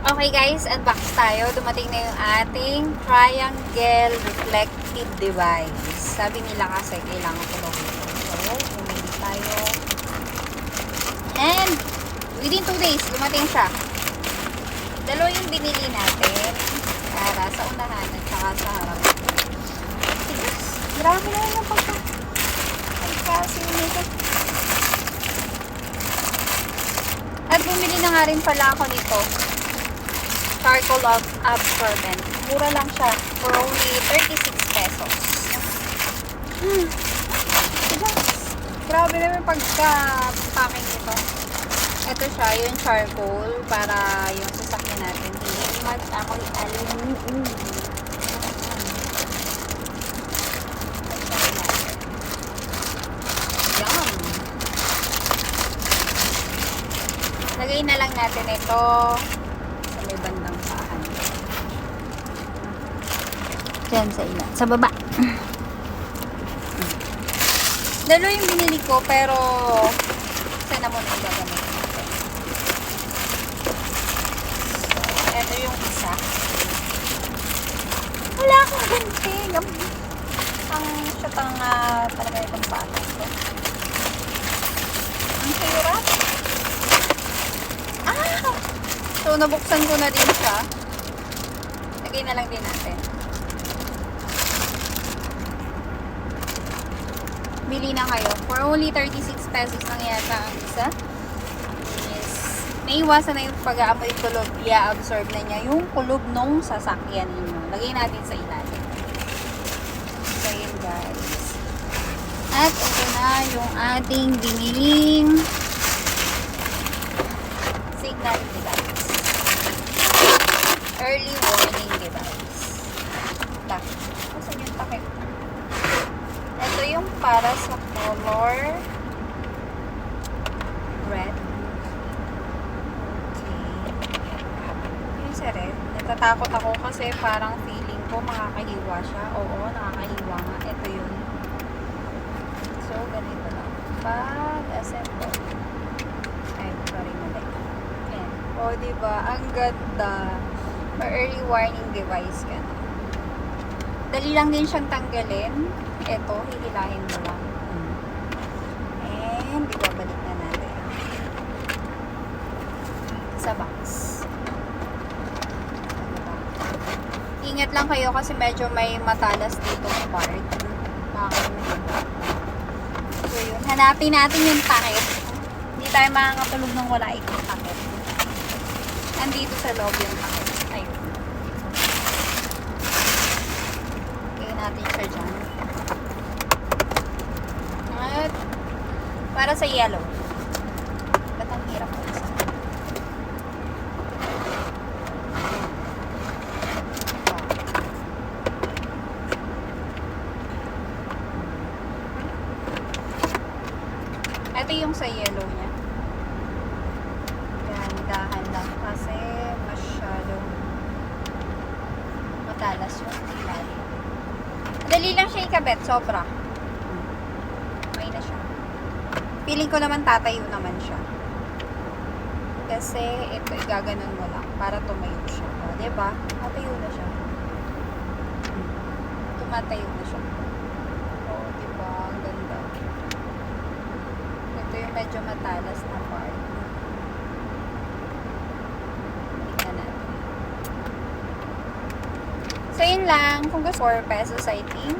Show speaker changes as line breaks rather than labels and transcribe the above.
Okay guys, unbox tayo. Dumating na yung ating triangle reflective device. Sabi nila kasi kailangan ko daw ito. So, bumili tayo. And within 2 days, dumating siya. Dalawa yung binili natin para sa unahan at saka sa harap. Tigas, grabe na yun yung pagkasi nito. At bumili na nga rin pala ako nito. Charcoal absorbent. Mura lang siya. For only 36 pesos. Yes. Grabe naman pagka-packing nito. Ito siya, yung charcoal para yung sasakyan natin. Hindi mag-amoy aluminum. Yum! Lagay na lang natin ito may bandang saan. Diyan sa ila. Sa baba. Dalo yung binili ko pero sana mo na gagamit natin. So, ito yung isa. Wala akong ganti. Ang syatang talaga itong patas ko. Ang hirap. So, nabuksan ko na din siya. Lagay na lang din natin. Bili na kayo. For only 36 pesos lang yata ang isa. Yes. Naiwasan na yung pag-aamoy kulob. I-absorb na niya yung kulob nung sasakyan ninyo. Lagay natin sa ilalim. So, yun guys. At ito na yung ating biniling signal device. Early warning device. Saan yung takip? Ito yung para sa color red. Okay. Yung sa red. Natatakot ako kasi parang feeling ko makakahiwa siya. Oo, nakakahiwa nga. Ito yun. So, ganito lang. Pag-assemble. Ay, sorry, mali. Ayan. O, diba? Ang ganda. Early warning device ka na. Dali lang din siyang tanggalin. Ito, hihilahin mo lang. And, ibabalik na natin. Sa box. Ingat lang kayo kasi medyo may matalas dito sa part. So, yun. Hanapin natin yung takip. Hindi tayo makakatulog nang wala itong takip. Nandito sa loob yung takip. Ayun. Lagyan natin siya dyan. At para sa yellow. Ba't ang hirap ko isa? Ito yung sa yellow niya. Dahan lang kasi masyadong matalas yung ilalim. Madali lang siya ikabit, sobra. May na siya. Feeling ko naman tatayo naman siya. Kasi ito igaganon mo lang para tumayo siya. O, diba? Tatayo na siya. Tumatayo na siya. O, diba? Ang ganda. Ito yung medyo matalas na part. So, yun lang. Kung gusto, 4 pesos, I think.